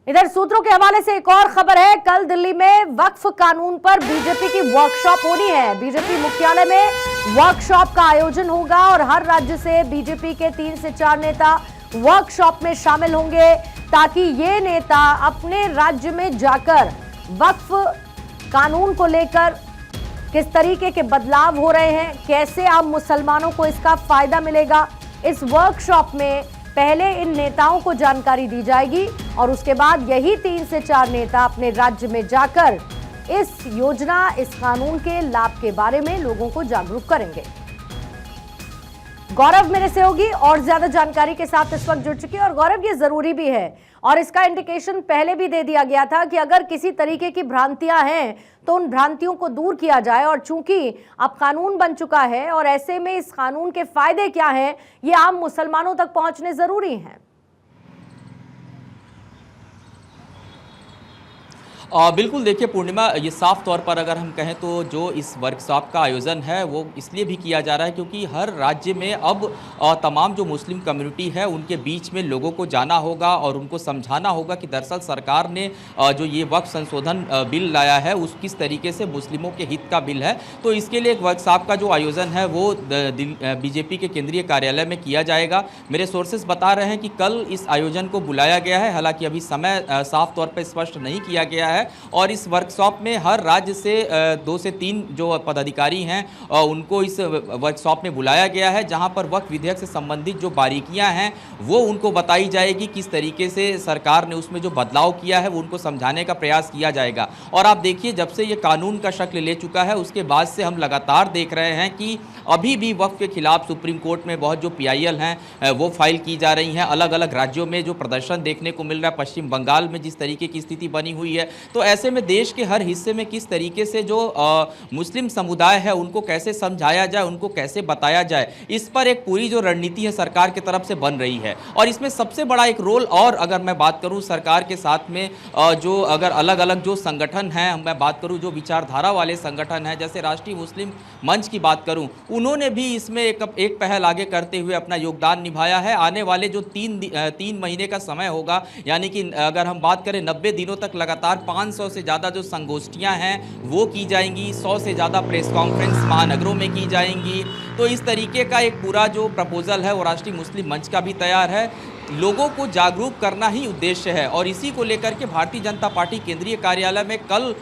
इधर सूत्रों के हवाले से एक और खबर है। कल दिल्ली में वक्फ कानून पर बीजेपी की वर्कशॉप होनी है। बीजेपी मुख्यालय में वर्कशॉप का आयोजन होगा और हर राज्य से बीजेपी के 3 से 4 नेता वर्कशॉप में शामिल होंगे ताकि ये नेता अपने राज्य में जाकर वक्फ कानून को लेकर किस तरीके के बदलाव हो रहे हैं, कैसे आम मुसलमानों को इसका फायदा मिलेगा, इस वर्कशॉप में पहले इन नेताओं को जानकारी दी जाएगी और उसके बाद यही 3 से 4 नेता अपने राज्य में जाकर इस योजना, इस कानून के लाभ के बारे में लोगों को जागरूक करेंगे। गौरव मेरे सहयोगी और ज्यादा जानकारी के साथ इस वक्त जुड़ चुकी है। और गौरव, ये जरूरी भी है और इसका इंडिकेशन पहले भी दे दिया गया था कि अगर किसी तरीके की भ्रांतियां हैं तो उन भ्रांतियों को दूर किया जाए। और चूंकि अब कानून बन चुका है और ऐसे में इस कानून के फायदे क्या हैं, ये आम मुसलमानों तक पहुंचने जरूरी हैं। बिल्कुल, देखिए पूर्णिमा, ये साफ तौर पर अगर हम कहें तो जो इस वर्कशॉप का आयोजन है वो इसलिए भी किया जा रहा है क्योंकि हर राज्य में अब तमाम जो मुस्लिम कम्युनिटी है उनके बीच में लोगों को जाना होगा और उनको समझाना होगा कि दरअसल सरकार ने जो ये वक्फ संशोधन बिल लाया है उस किस तरीके से मुस्लिमों के हित का बिल है। तो इसके लिए एक वर्कशॉप का जो आयोजन है वो बीजेपी के केंद्रीय कार्यालय में किया जाएगा। मेरे सोर्सेस बता रहे हैं कि कल इस आयोजन को बुलाया गया है, हालांकि अभी समय साफ तौर पर स्पष्ट नहीं किया गया है। और इस वर्कशॉप में हर राज्य से 2 से 3 जो पदाधिकारी हैं उनको इस वर्कशॉप में बुलाया गया है, जहां पर वक्फ विधेयक से संबंधित जो बारीकियां हैं वो उनको बताई जाएगी, किस तरीके से सरकार ने उसमें जो बदलाव किया है वो उनको समझाने का प्रयास किया जाएगा। और आप देखिए, जब से ये कानून का शक्ल ले चुका है उसके बाद से हम लगातार देख रहे हैं कि अभी भी वक्फ के खिलाफ सुप्रीम कोर्ट में बहुत जो PIL हैं वो फाइल की जा रही हैं। अलग अलग राज्यों में जो प्रदर्शन देखने को मिल रहा है, पश्चिम बंगाल में जिस तरीके की स्थिति बनी हुई है, तो ऐसे में देश के हर हिस्से में किस तरीके से जो मुस्लिम समुदाय है उनको कैसे समझाया जाए, उनको कैसे बताया जाए, इस पर एक पूरी जो रणनीति है सरकार की तरफ से बन रही है। और इसमें सबसे बड़ा एक रोल, और अगर मैं बात करूं सरकार के साथ में जो अगर अलग अलग जो संगठन हैं, मैं बात करूं जो विचारधारा वाले संगठन हैं, जैसे राष्ट्रीय मुस्लिम मंच की बात करूं, उन्होंने भी इसमें एक पहल आगे करते हुए अपना योगदान निभाया है। आने वाले जो 3 महीने का समय होगा, यानी कि अगर हम बात करें 90 दिनों तक लगातार 500 से ज़्यादा जो संगोष्ठियां हैं वो की जाएंगी, 100 से ज़्यादा प्रेस कॉन्फ्रेंस महानगरों में की जाएंगी। तो इस तरीके का एक पूरा जो प्रपोजल है वो राष्ट्रीय मुस्लिम मंच का भी तैयार है। लोगों को जागरूक करना ही उद्देश्य है और इसी को लेकर के भारतीय जनता पार्टी केंद्रीय कार्यालय में कल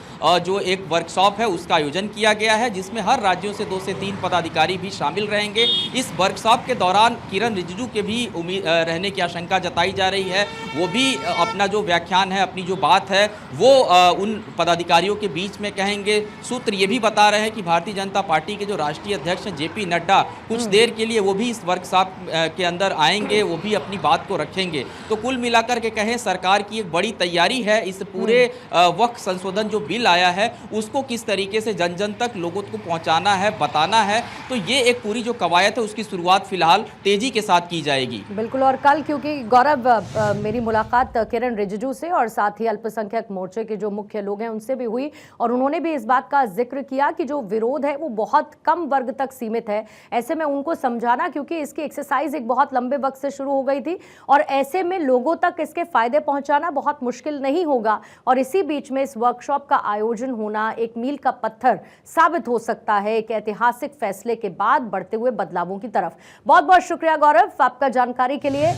जो एक वर्कशॉप है उसका आयोजन किया गया है, जिसमें हर राज्यों से 2 से 3 पदाधिकारी भी शामिल रहेंगे। इस वर्कशॉप के दौरान किरण रिजिजू के भी रहने की आशंका जताई जा रही है। वो भी अपना जो व्याख्यान है, अपनी जो बात है वो उन पदाधिकारियों के बीच में कहेंगे। सूत्र ये भी बता रहे हैं कि भारतीय जनता पार्टी के जो राष्ट्रीय अध्यक्ष हैं JP नड्डा कुछ देर के लिए वो भी इस वर्कशॉप के अंदर आएंगे, वो भी अपनी बात रखेंगे। तो कुल मिलाकर के कहें, सरकार की एक बड़ी तैयारी है इस पूरे वक्फ संशोधन जो बिल आया है उसको किस तरीके से जन जन तक लोगों को पहुंचाना है, बताना है। तो ये एक पूरी जो कवायद है उसकी शुरुआत फिलहाल तेजी के साथ की जाएगी। बिल्कुल। और कल क्योंकि गौरव मेरी मुलाकात किरण रिजिजू से और साथ ही अल्पसंख्यक मोर्चे के जो मुख्य लोग हैं उनसे भी हुई और उन्होंने भी इस बात का जिक्र किया कि जो विरोध है वो बहुत कम वर्ग तक सीमित है। ऐसे में उनको समझाना, क्योंकि इसकी एक्सरसाइज एक बहुत लंबे वक्त से शुरू हो गई थी और ऐसे में लोगों तक इसके फायदे पहुंचाना बहुत मुश्किल नहीं होगा। और इसी बीच में इस वर्कशॉप का आयोजन होना एक मील का पत्थर साबित हो सकता है एक ऐतिहासिक फैसले के बाद बढ़ते हुए बदलावों की तरफ। बहुत बहुत शुक्रिया गौरव आपका जानकारी के लिए।